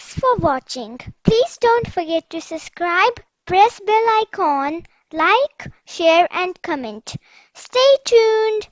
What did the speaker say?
Thanks for watching. Please don't forget to subscribe, press bell icon, like, share and comment. Stay tuned.